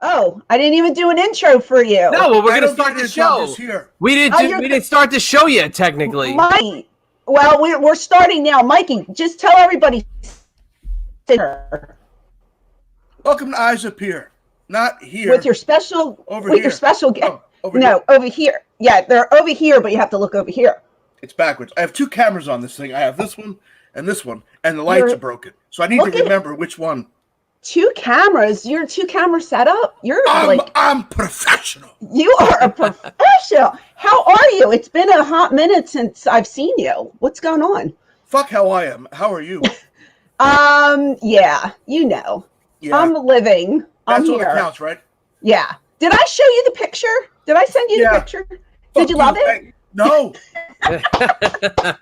Oh, I didn't even do an intro for you. No, well, we're going to start the show. We didn't start the show yet, technically. Mikey, well, we're starting now. Mikey, just tell everybody. Welcome to Eyes Up Here. Not here. With your special, over here. Your special guest. Oh, over here. Over here. Yeah, they're over here, but you have to look over here. It's backwards. I have two cameras on this thing. I have this one, and the lights are broken. So I need to remember which one. Two cameras? You're 2 camera setup? I'm professional. You are a professional. How are you? It's been a hot minute since I've seen you. What's going on? Fuck how I am. How are you? Yeah, you know. Yeah. I'm living. That's I'm all here. that counts, right? Yeah. Did I show you the picture? Did I send you the picture? Did you love it? No. That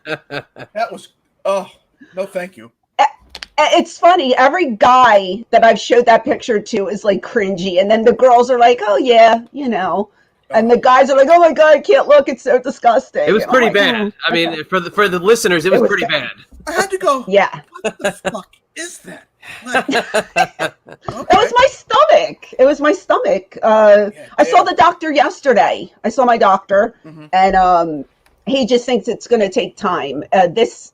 was, no, thank you. It's funny. Every guy that I've showed that picture to is like cringy. And then the girls are like, oh, yeah, you know. And the guys are like, oh, my God, I can't look. It's so disgusting. It was pretty bad. I mean, for the listeners, it was pretty bad. I had to go, yeah. What the fuck is that? Like, okay. It was my stomach. I saw the doctor yesterday. I saw my doctor, and he just thinks it's going to take time. This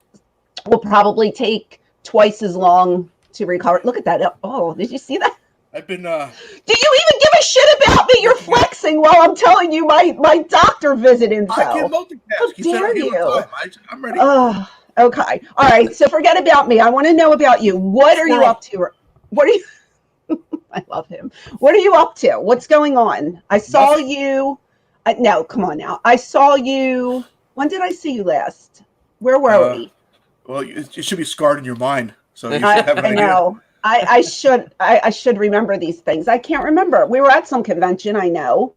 will probably take twice as long to recover. Look at that. Oh, did you see that? I've been, Do you even give a shit about me? You're flexing while I'm telling you my doctor visit info. I can multitask. How dare you? I'm ready. Oh, okay. All right. So forget about me. I want to know about you. What are you up to? What are you? I love him. What are you up to? What's going on? I saw you. No, come on now. I saw you. When did I see you last? Where were we? Well, it should be scarred in your mind, so you should have an idea. I know. I should remember these things. I can't remember. We were at some convention. I know.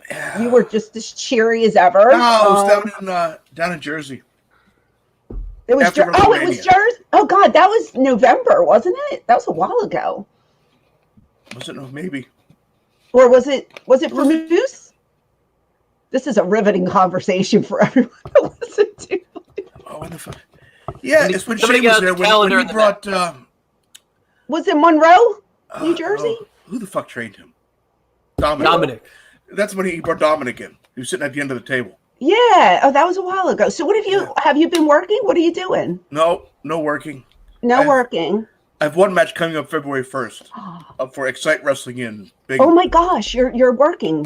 Yeah. You were just as cheery as ever. No, it was down in Jersey. It was it was Jersey. Oh God, that was November, wasn't it? That was a while ago. Was it? No, maybe. Or was it for Moose? This is a riveting conversation for everyone to listen to. Oh, what the fuck? Yeah, it's when Shane was there. When he brought. Was it Monroe, New Jersey? Who the fuck trained him? Dominic. That's when he brought Dominic in. He was sitting at the end of the table. Yeah. Oh, that was a while ago. So what have you been working? What are you doing? No working. Working. I have one match coming up February 1st up for Excite Wrestling in Big. Oh my gosh, you're working.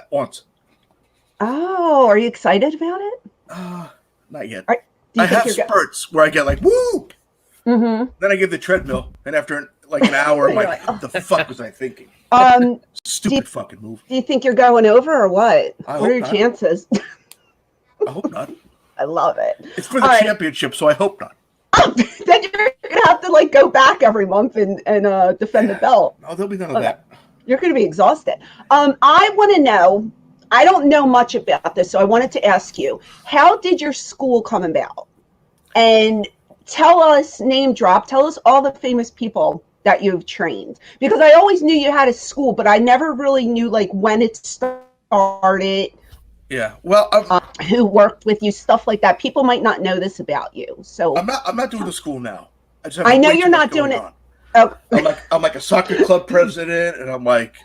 Once. Oh, are you excited about it? Not yet. I have spurts where I get like, woo! Mm-hmm. Then I give the treadmill, and after like an hour, I'm like, what the fuck was I thinking? Stupid fucking move. Do you think you're going over or what? What are your chances? I hope not. I love it. It's for the championship, so I hope not. Then you're gonna have to like go back every month and defend the belt. No, there'll be none of that. You're gonna be exhausted. I want to know. I don't know much about this, so I wanted to ask you: how did your school come about? And tell us, name drop. Tell us all the famous people that you've trained, because I always knew you had a school, but I never really knew like when it started. Yeah, well, who worked with you, stuff like that. People might not know this about you, so I'm not doing the school now. I know you're not doing it. Oh. I'm like a soccer club president, and I'm like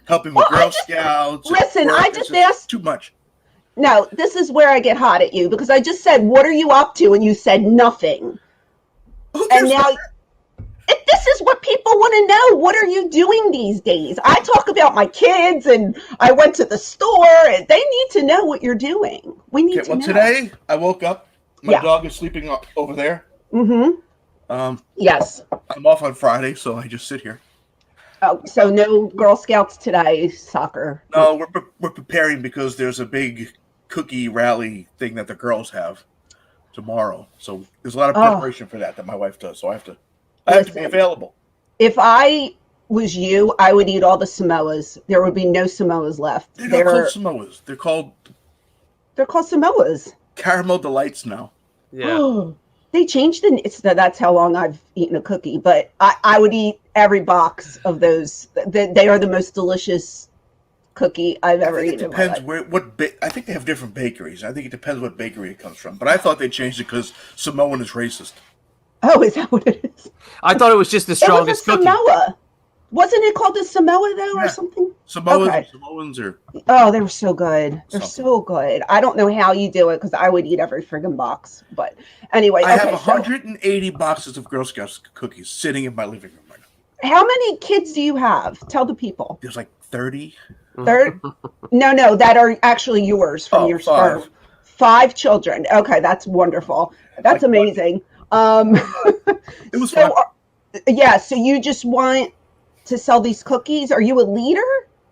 helping with Girl Scouts. Listen, I just asked too much. No, this is where I get hot at you, because I just said, "What are you up to?" and you said nothing. And now. This is what people want to know. What are you doing these days? I talk about my kids and I went to the store. And they need to know what you're doing. We need to know. Today I woke up. My dog is sleeping over there. Mm-hmm. Yes. I'm off on Friday, so I just sit here. Oh, so no Girl Scouts today, soccer? No, we're preparing because there's a big cookie rally thing that the girls have tomorrow. So there's a lot of preparation for that my wife does. So I have to be available. If I was you, I would eat all the Samoas. There would be no Samoas left. They're not called Samoas. They're called Samoas. Caramel Delights now. Yeah. They changed that's how long I've eaten a cookie. But I would eat every box of those. They are the most delicious cookie I've ever eaten. It depends I think they have different bakeries. I think it depends what bakery it comes from. But I thought they changed it because Samoan is racist. Oh, is that what it is? I thought it was just the strongest cookie. Samoa. Wasn't it called a Samoa though, or something? Samoans or. Oh, they were so good. They're so good. I don't know how you do it because I would eat every friggin' box. But anyway, I have 180 boxes of Girl Scouts cookies sitting in my living room right now. How many kids do you have? Tell the people. There's like 30. 30? No, that are actually yours from your sperm. 5 children. Okay, that's wonderful. That's amazing. It was fun. Yeah, so you just want to sell these cookies? Are you a leader?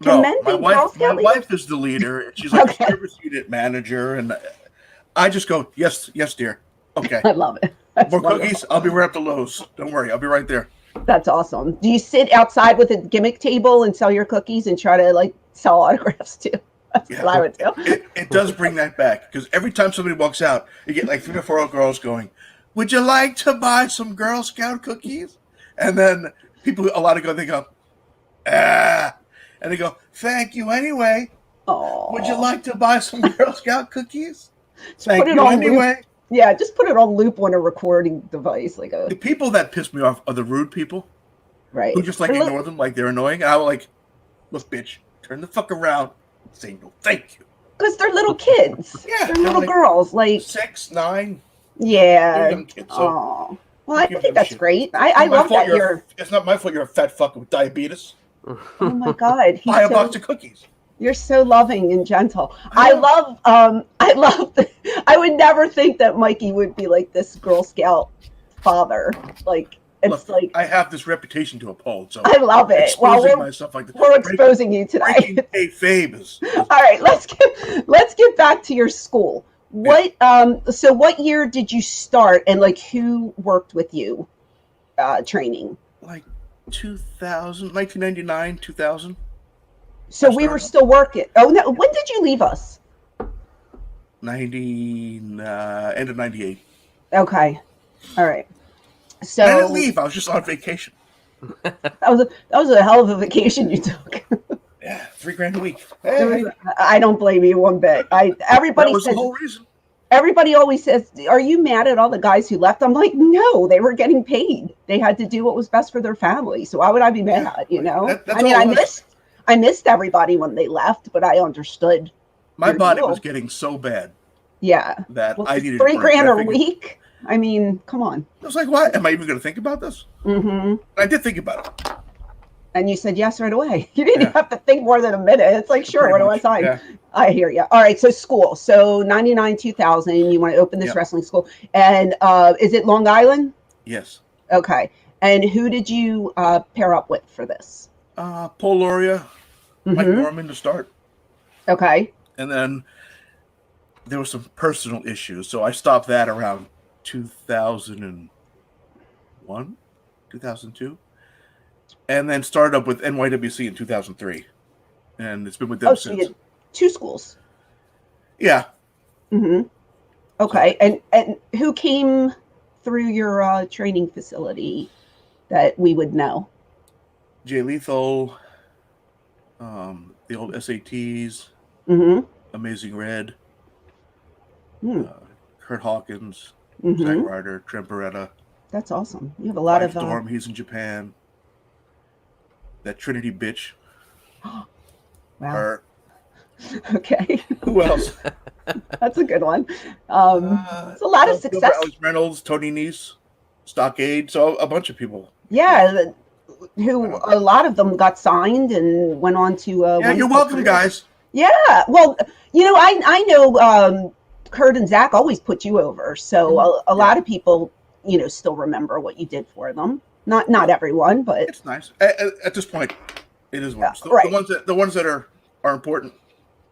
No, my wife is the leader. And she's like a service unit manager, and I just go, yes, dear. Okay. I love it. More cookies? I'll be right up to Lowe's. Don't worry, I'll be right there. That's awesome. Do you sit outside with a gimmick table and sell your cookies and try to like sell autographs too? That's what I would do. It does bring that back because every time somebody walks out, you get like 3 or 4 girls going, "Would you like to buy some Girl Scout cookies?" And then a lot of they go, "Ah," and they go, "Thank you anyway." Oh, would you like to buy some Girl Scout cookies? Thank you anyway. Yeah, just put it on loop on a recording device, The people that piss me off are the rude people, right? Who just ignore them like they're annoying. And I was like, "Look, bitch, turn the fuck around. Say no, thank you." Because they're little kids. Yeah, they're little girls, 6, 9. Yeah. Young kids. So well, I think that's great. I love that you're. It's not my fault you're a fat fucker with diabetes. Oh my God! Buy a box of cookies. You're so loving and gentle. I love. I would never think that Mikey would be like this Girl Scout father. I have this reputation to uphold, so I love it. Myself like this. We're exposing you today. All right, let's get back to your school. What so what year did you start, and who worked with you training? 1999, 2000. So we were still working. Oh no, when did you leave us? End of 98. Okay. All right. So I didn't leave. I was just on vacation. That was a hell of a vacation you took. Yeah, $3,000 a week. Hey. I don't blame you one bit. Everybody that was says, the whole reason. Everybody always says, "Are you mad at all the guys who left?" I'm like, no, they were getting paid. They had to do what was best for their family. So why would I be mad? I missed everybody when they left, but I understood. My body was getting so bad. Yeah. That I needed $3,000 a week. I mean, come on. I was like, "What? Am I even going to think about this?" Mm-hmm. I did think about it. And you said yes right away. You didn't have to think more than a minute. It's like, sure, what do I sign? Yeah. I hear you. All right, so school. So 99, 2000, you want to open this wrestling school. And is it Long Island? Yes. Okay. And who did you pair up with for this? Paul Loria, Mike Norman to start. Okay. And then there were some personal issues. So I stopped that around 2001, 2002. And then started up with NYWC in 2003. And it's been with them since. So you had 2 schools. Yeah. Mm-hmm. Okay. And who came through your training facility that we would know? Jay Lethal, the old SATs, Amazing Red, Kurt Hawkins, Zack Ryder, Trent Beretta. That's awesome. You have a lot of Storm. He's in Japan. That Trinity bitch. Wow. Her. Okay. Who else? That's a good one. It's a lot of success. Alex Reynolds, Tony Nese, Stockade. So a bunch of people. Yeah. A lot of them got signed and went on to. Yeah, you're welcome, guys. Yeah. Well, I know Kurt and Zach always put you over. So a lot of people, still remember what you did for them. Not everyone, but it's nice. At this point, it is worse. The ones that are important.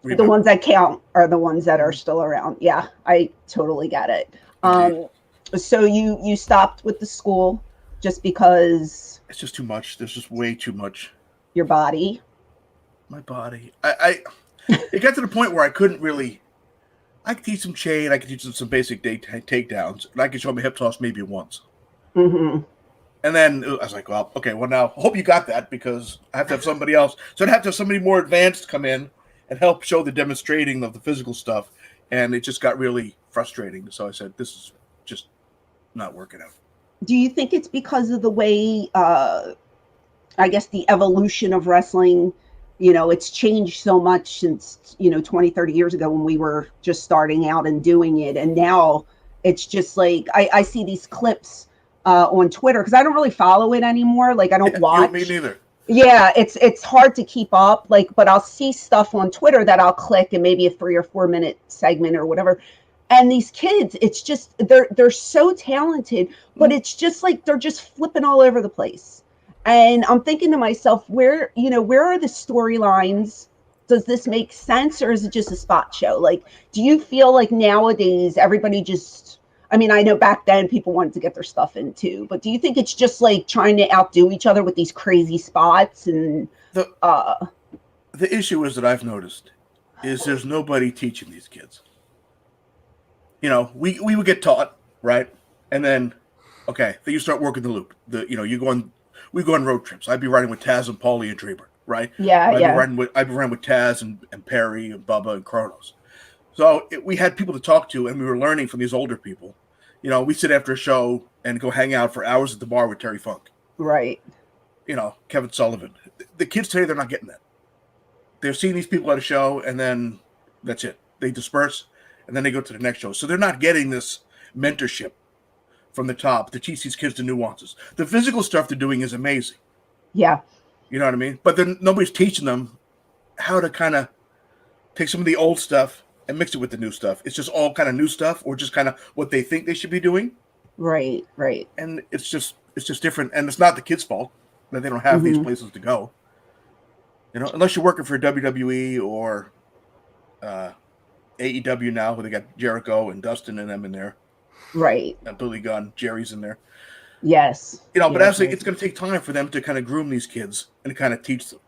The ones that count are the ones that are still around. Yeah, I totally get it. So you stopped with the school just because it's just too much. There's just way too much. Your body. My body. It got to the point where I couldn't really. I could teach some chain. I could teach them some basic takedowns, and I could show them a hip toss maybe once. Mm-hmm. And then I was like, well, okay, well now I hope you got that because I have to have somebody else. So I'd have to have somebody more advanced come in and help show the demonstrating of the physical stuff. And it just got really frustrating. So I said, this is just not working out. Do you think it's because of the way I guess the evolution of wrestling, it's changed so much since, 20, 30 years ago when we were just starting out and doing it. And now it's just like, I see these clips on Twitter because I don't really follow it anymore. Like I don't watch. Me neither. Yeah, it's hard to keep up. Like, but I'll see stuff on Twitter that I'll click and maybe a 3 or 4 minute segment or whatever. And these kids, it's just they're so talented, but it's just like they're just flipping all over the place. And I'm thinking to myself, where are the storylines? Does this make sense, or is it just a spot show? Like, do you feel like nowadays everybody just, I mean, I know back then people wanted to get their stuff in too, but do you think it's just like trying to outdo each other with these crazy spots? And the issue is that I've noticed is there's nobody teaching these kids. We would get taught, right? And then, okay, then you start working the loop. We go on road trips. I'd be riding with Taz and Paulie and Draper, right? Yeah, I'd be riding with Taz and Perry and Bubba and Kronos. So we had people to talk to, and we were learning from these older people. We sit after a show and go hang out for hours at the bar with Terry Funk. Right. Kevin Sullivan. The kids today, they're not getting that. They're seeing these people at a show, and then that's it. They disperse, and then they go to the next show. So they're not getting this mentorship from the top to teach these kids the nuances. The physical stuff they're doing is amazing. Yeah. You know what I mean? But then nobody's teaching them how to kind of take some of the old stuff and mix it with the new stuff. It's just all kind of new stuff, or just kind of what they think they should be doing. Right. And it's just different. And it's not the kids' fault that they don't have these places to go. Unless you're working for WWE or AEW now, where they got Jericho and Dustin and them in there. Right. And Billy Gunn, Jerry's in there. Yes. But actually, it's going to take time for them to kind of groom these kids and kind of teach them.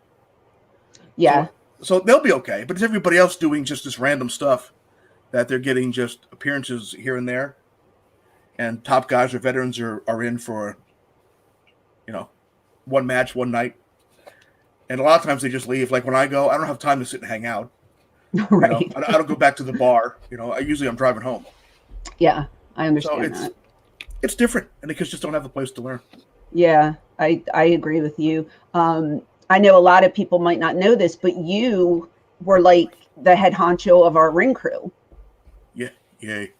Yeah. So they'll be okay. But it's everybody else doing just this random stuff that they're getting just appearances here and there. And top guys or veterans are in for, one match, one night. And a lot of times they just leave. Like when I go, I don't have time to sit and hang out. Right. I don't go back to the bar. I'm driving home. Yeah, I understand that. It's different, and the kids just don't have a place to learn. Yeah, I agree with you. I know a lot of people might not know this, but you were like the head honcho of our ring crew. Yeah, yay.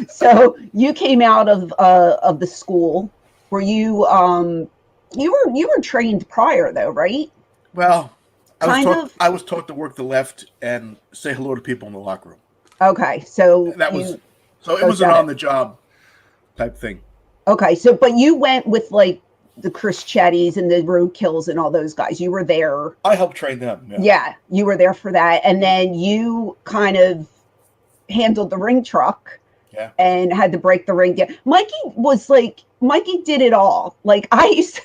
So you came out of the school. Were you you were trained prior though, right? Well, I was taught to work the left and say hello to people in the locker room. Okay, so it was an on the job type thing. Okay, so but you went with like the Chris Chetties and the Roadkills and all those guys. You were there. I helped train them. Yeah, you were there for that, and then you kind of handled the ring truck. Yeah. And had to break the ring down. Mikey did it all. Like I used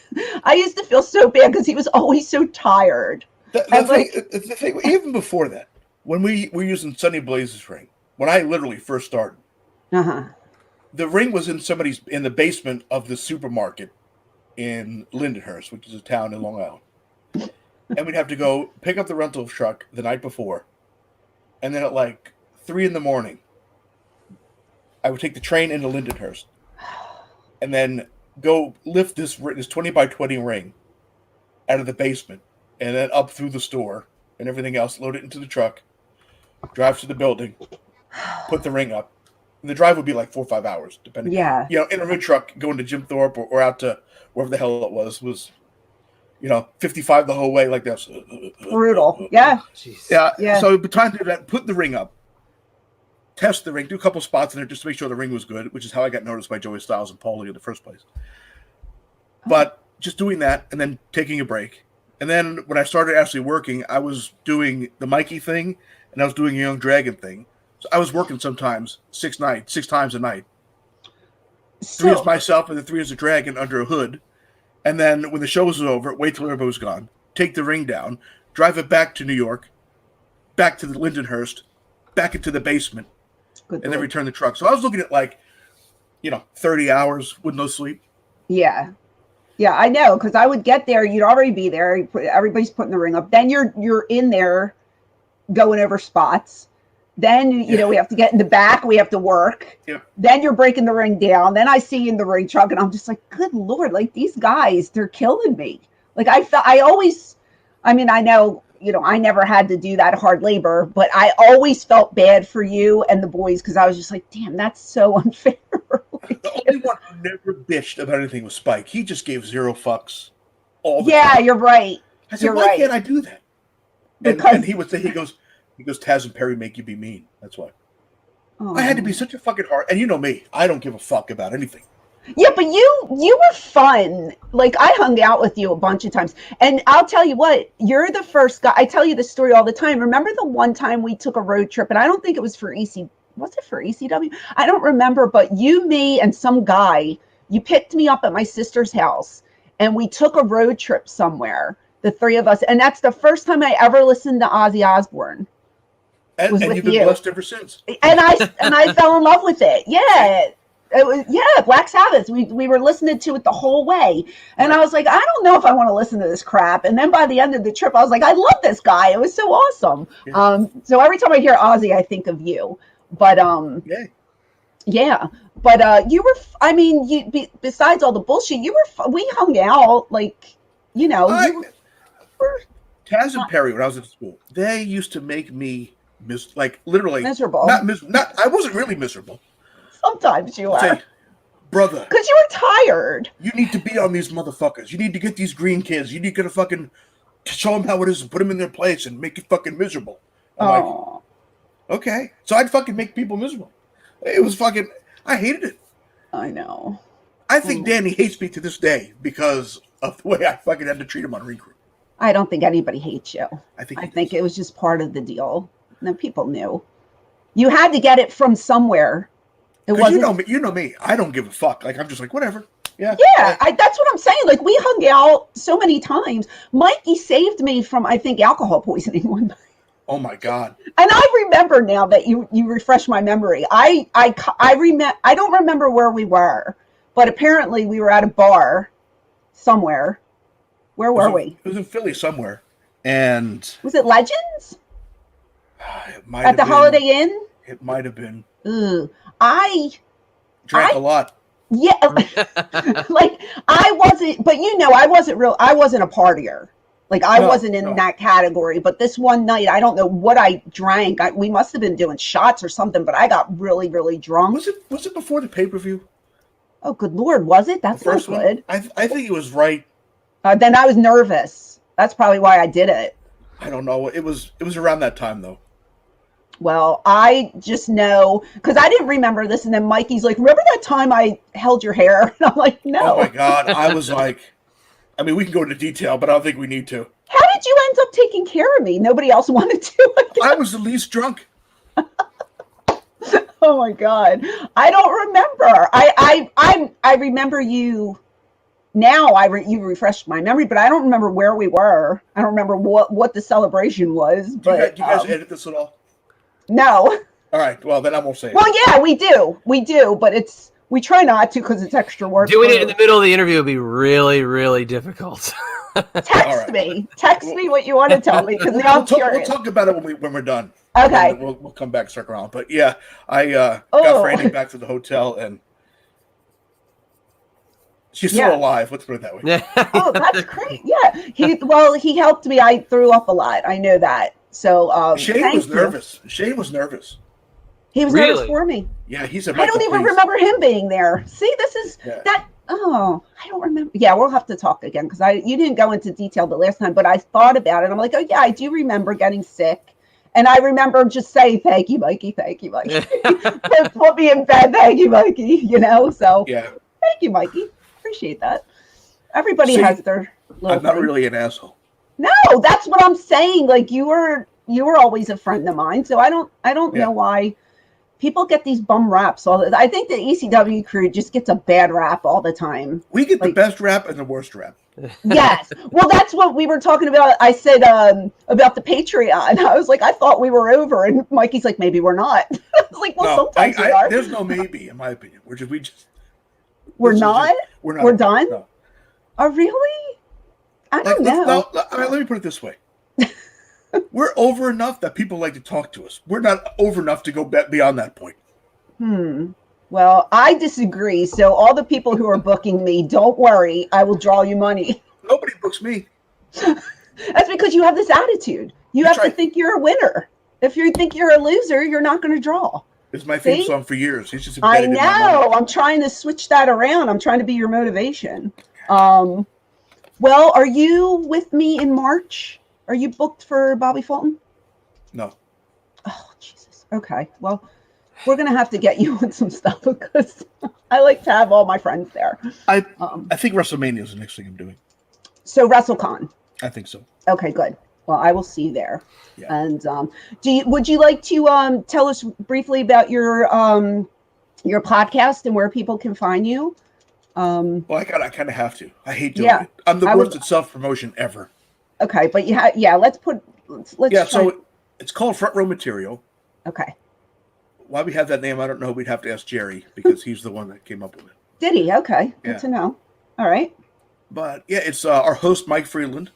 to feel so bad because he was always so tired. The thing, even before that, when we were using Sonny Blaze's ring, when I literally first started, the ring was in the basement of the supermarket in Lindenhurst, which is a town in Long Island. And we'd have to go pick up the rental truck the night before. And then at like 3 a.m, I would take the train into Lindenhurst and then go lift this 20 by 20 ring out of the basement and then up through the store and everything else, load it into the truck, drive to the building, put the ring up. And the drive would be like 4 or 5 hours, depending. Yeah. In a rig truck, going to Jim Thorpe or out to wherever the hell it was 55 the whole way like this. Brutal. Yeah. Jeez. Yeah. So by time to do that, put the ring up, test the ring, do a couple spots in there just to make sure the ring was good, which is how I got noticed by Joey Styles and Paulie in the first place. But just doing that and then taking a break. And then when I started actually working, I was doing the Mikey thing and I was doing a Young Dragon thing. So I was working sometimes 6 times a night. 3 as myself and then 3 as a dragon under a hood. And then when the show was over, wait till everybody was gone, take the ring down, drive it back to New York, back to the Lindenhurst, back into the basement, and then return the truck. So I was looking at 30 hours with no sleep. Yeah. Yeah, I know, because I would get there, you'd already be there, everybody's putting the ring up. Then you're in there going over spots. Then, we have to get in the back. We have to work. Yep. Then you're breaking the ring down. Then I see you in the ring truck, and I'm just like, good Lord, like these guys, they're killing me. Like I know, I never had to do that hard labor, but I always felt bad for you and the boys because I was just like, damn, that's so unfair. The only one who never bitched about anything was Spike. He just gave zero fucks all the time. Yeah, you're right. I said, why can't I do that? And he would say, he goes, Taz and Perry make you be mean. That's why. Oh. I had to be such a fucking hard. And you know me, I don't give a fuck about anything. Yeah, but you were fun. Like, I hung out with you a bunch of times. And I'll tell you what, you're the first guy. I tell you this story all the time. Remember the one time we took a road trip, and I don't think it was for was it for ECW? I don't remember, but you, me, and some guy, you picked me up at my sister's house, and we took a road trip somewhere, the three of us. And that's the first time I ever listened to Ozzy Osbourne. And you've been blessed ever since. And I fell in love with it. Yeah. It was, Black Sabbath. We were listening to it the whole way. And I was like, I don't know if I want to listen to this crap. And then by the end of the trip, I was like, I love this guy. It was so awesome. Yeah. So every time I hear Ozzy, I think of you. But yeah. But you were, besides all the bullshit, we hung out, like, you were Taz and Perry, when I was in school, they used to make me literally miserable. Not I wasn't really miserable. Sometimes you are. Say, brother. Because you were tired. You need to be on these motherfuckers. You need to get these green kids. You need to fucking show them how it is and put them in their place and make you fucking miserable. I'm like, okay. So I'd fucking make people miserable. It was fucking, I hated it. I know. I think Danny hates me to this day because of the way I fucking had to treat him on Ring Crew. I don't think anybody hates you. I think it was just part of the deal. No, people knew. You had to get it from somewhere. It wasn't. You know me. I don't give a fuck. Like, I'm just like, whatever. Yeah. Yeah, that's what I'm saying. Like, we hung out so many times. Mikey saved me from, I think, alcohol poisoning one night. Oh my God. And I remember now that you refresh my memory. I don't remember where we were, but apparently we were at a bar somewhere. Where were we? It was in Philly somewhere. And was it Legends? It might at the Holiday Inn? It might have been. Ugh. I drank a lot. Yeah. Like, I wasn't, but I wasn't a partier. Like, I wasn't in that category. But this one night, I don't know what I drank. We must have been doing shots or something, but I got really, really drunk. Was it before the pay-per-view? Oh, good Lord. Was it? That's not good. I think it was right. Then I was nervous. That's probably why I did it. I don't know. It was around that time, though. Well, I just know, because I didn't remember this, and then Mikey's like, remember that time I held your hair? And I'm like, no. Oh, my God. I was like, we can go into detail, but I don't think we need to. How did you end up taking care of me? Nobody else wanted to. I was the least drunk. Oh, my God. I don't remember. I remember you. Now you refreshed my memory, but I don't remember where we were. I don't remember what the celebration was. But do you guys edit this at all? No. All right. Well, then I won't say it. Well, yeah, we do, but we try not to because it's extra work. Doing it in the middle of the interview would be really, really difficult. Text me what you want to tell me because now I'm curious. We'll talk about it when we're done. Okay. We'll come back, circle around. But yeah, I got Franny back to the hotel and she's still alive. Let's put it that way. Oh, that's great. Yeah. He helped me. I threw up a lot. I know that. So Shane was nervous. Shane was nervous. He was nervous for me. Yeah, he said, I don't even remember him being there. See, this is that. Oh, I don't remember. Yeah, we'll have to talk again because you didn't go into detail the last time, but I thought about it. I'm like, oh yeah, I do remember getting sick, and I remember just saying, "Thank you, Mikey. Thank you, Mikey. Put me in bed. Thank you, Mikey." So thank you, Mikey. Appreciate that. Everybody has their little I'm not thing. Really an asshole. No, that's what I'm saying. Like you were always a friend of mine, so I don't know why people get these bum raps. I think the ECW crew just gets a bad rap all the time. We get the best rap and the worst rap. Yes. Well, that's what we were talking about. I said about the Patreon. I was like, I thought we were over, and Mikey's like, maybe we're not. I was like, well, sometimes we are. There's no maybe, in my opinion. We're not. We're done. No. Oh, really? I don't know. Let me put it this way. We're over enough that people like to talk to us. We're not over enough to go beyond that point. Well, I disagree. So all the people who are booking me, don't worry. I will draw you money. Nobody books me. That's because you have this attitude. You have to think you're a winner. If you think you're a loser, you're not going to draw. It's my theme song for years. He's just I know. I'm trying to switch that around. I'm trying to be your motivation. Well, are you with me in March? Are you booked for Bobby Fulton? No. Oh, Jesus. Okay. Well, we're going to have to get you on some stuff because I like to have all my friends there. I think WrestleMania is the next thing I'm doing. So WrestleCon. I think so. Okay, good. Well, I will see you there. Yeah. And would you like to tell us briefly about your podcast and where people can find you? Well, I kind of have to. I hate doing it. I'm the worst at self-promotion ever. Okay, but let's so it's called Front Row Material. Okay. Why we have that name, I don't know. We'd have to ask Jerry because he's the one that came up with it. Did he? Okay. Good to know. All right. But yeah, it's our host, Mike Freeland.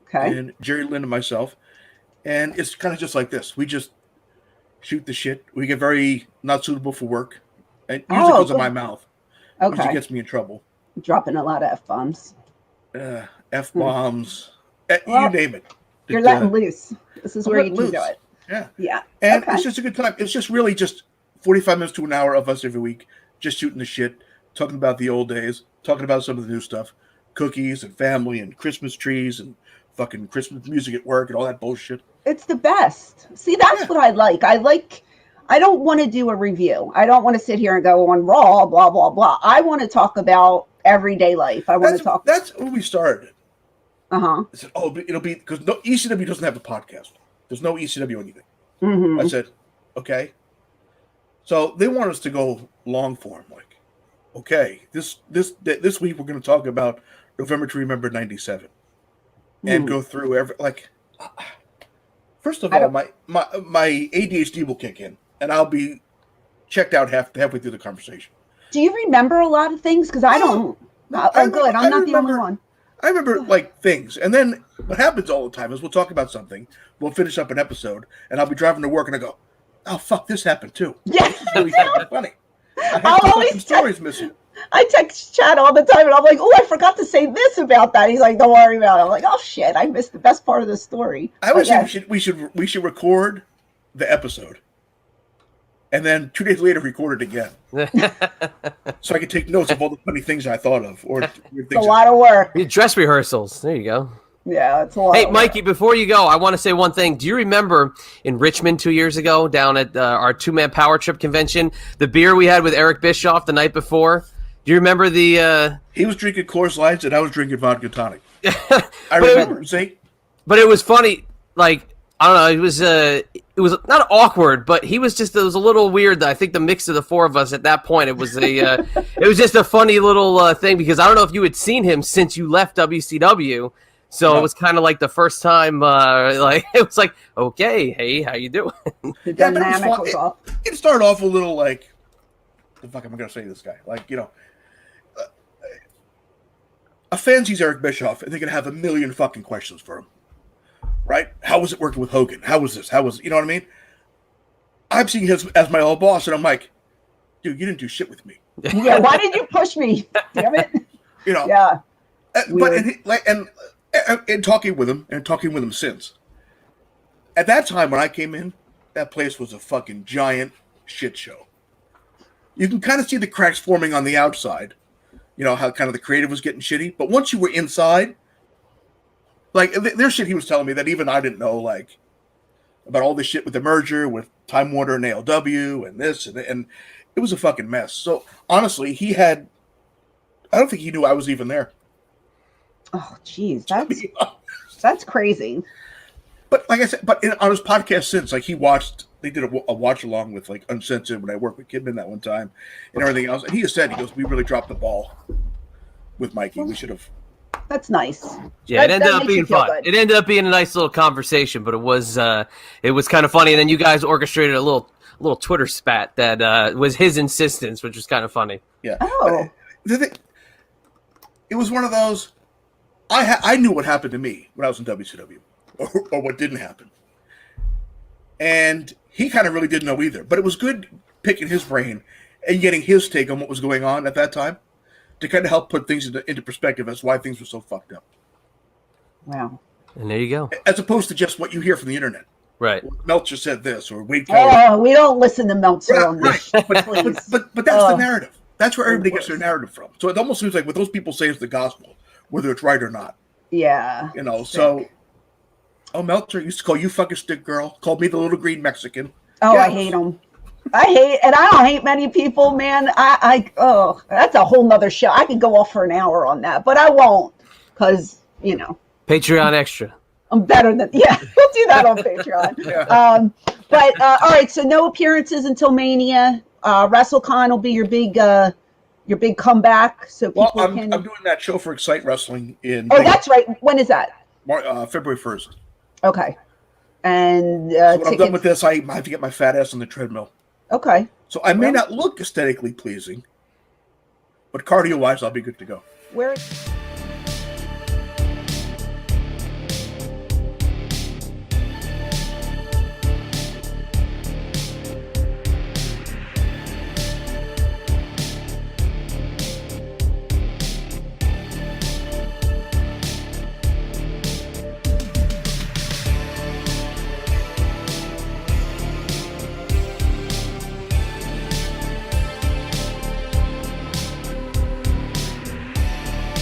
Okay. And Jerry Lynn and myself. And it's kind of just like this. We just shoot the shit. We get very not suitable for work. And usually goes in my mouth. Okay. Usually gets me in trouble. Dropping a lot of F-bombs. F-bombs. You name it. You're letting loose. This is where you can do it. Yeah. Yeah. And it's just a good time. It's just really just 45 minutes to an hour of us every week, just shooting the shit, talking about the old days, talking about some of the new stuff, cookies and family and Christmas trees and fucking Christmas music at work and all that bullshit. It's the best. See, that's what I like. I don't want to do a review. I don't want to sit here and go on Raw, blah, blah, blah. I want to talk about everyday life. That's when we started. Uh-huh. I said, it'll be, because ECW doesn't have a podcast. There's no ECW anything. Mm-hmm. I said, okay. So they want us to go long form. Like, okay, this week we're going to talk about November to Remember 97. And go through first of all, my ADHD will kick in, and I'll be checked out halfway through the conversation. Do you remember a lot of things? Because I don't. Good. I'm not the only one. I remember things, and then what happens all the time is we'll talk about something, we'll finish up an episode, and I'll be driving to work, and I go, "Oh fuck, this happened too." Yeah, this is really fucking funny. I have some stories missing. I text Chad all the time, and I'm like, "Oh, I forgot to say this about that." He's like, "Don't worry about it." I'm like, "Oh shit, I missed the best part of the story." I would say we should record the episode, and then 2 days later record it again, so I can take notes of all the funny things I thought of. Or it's a lot of work. Dress rehearsals. There you go. Yeah, it's a lot. Hey, Mikey, before you go, I want to say one thing. Do you remember in Richmond 2 years ago, down at our two-man Power Trip convention, the beer we had with Eric Bischoff the night before? Do you remember the? He was drinking Coors Lights, and I was drinking vodka tonic. I remember. See, but it was funny. Like, I don't know. It was not awkward, but it was a little weird. I think the mix of the four of us at that point, it was it was just a funny little thing because I don't know if you had seen him since you left WCW. So it was kind of like the first time, it was like, okay, hey, how you doing? The dynamic was off. It started off a little like, the fuck am I going to say to this guy? Like, a fan sees Eric Bischoff and they're going to have a million fucking questions for him. Right? How was it working with Hogan? How was this? How was, you know what I mean? I'm seeing him as my old boss, and I'm like, dude, you didn't do shit with me. Yeah, why did you push me? Damn it. Yeah. And talking with him since. At that time when I came in, that place was a fucking giant shit show. You can kind of see the cracks forming on the outside. You know, how kind of the creative was getting shitty. But once you were inside, like, there's shit he was telling me that even I didn't know, like, about all this shit with the merger with Time Warner and ALW and this, and it was a fucking mess. So, honestly, I don't think he knew I was even there. Oh, geez, that's crazy. But like I said, on his podcast since, like, they did a watch along with, like, Uncensored when I worked with Kidman that one time and everything else. And he goes, we really dropped the ball with Mikey. We should have. That's nice. Yeah, it ended up being fun. It ended up being a nice little conversation, but it was kind of funny. And then you guys orchestrated a little Twitter spat that was his insistence, which was kind of funny. Yeah. Oh. It was one of those. I knew what happened to me when I was in WCW. or what didn't happen. And he kind of really didn't know either. But it was good picking his brain and getting his take on what was going on at that time to kind of help put things into perspective as why things were so fucked up. Wow. And there you go. As opposed to just what you hear from the internet. Right. Meltzer said this, or Wade Oh, Keller. we don't listen to Meltzer on Right. this. But that's the narrative. That's where everybody gets their course. narrative from. So it almost seems like what those people say is the gospel, whether it's right or not. Yeah. You know, Sick. so... Oh, Meltzer used to call you fucking stick girl. Called me the little green Mexican. Oh, Yeah. I hate him. And I don't hate many people, man. That's a whole nother show. I could go off for an hour on that, but I won't because, Patreon extra. I'm better than, we'll do that on Patreon. Yeah. But all right, so no appearances until Mania. WrestleCon will be your big comeback. So people Well, I'm can. doing that show for Excite Wrestling in Oh, that's right. When is that? February 1st. Okay. And So when I'm done tickets. with this, I have to get my fat ass on the treadmill. Okay. So I may not look aesthetically pleasing, but cardio-wise, I'll be good to go. Where?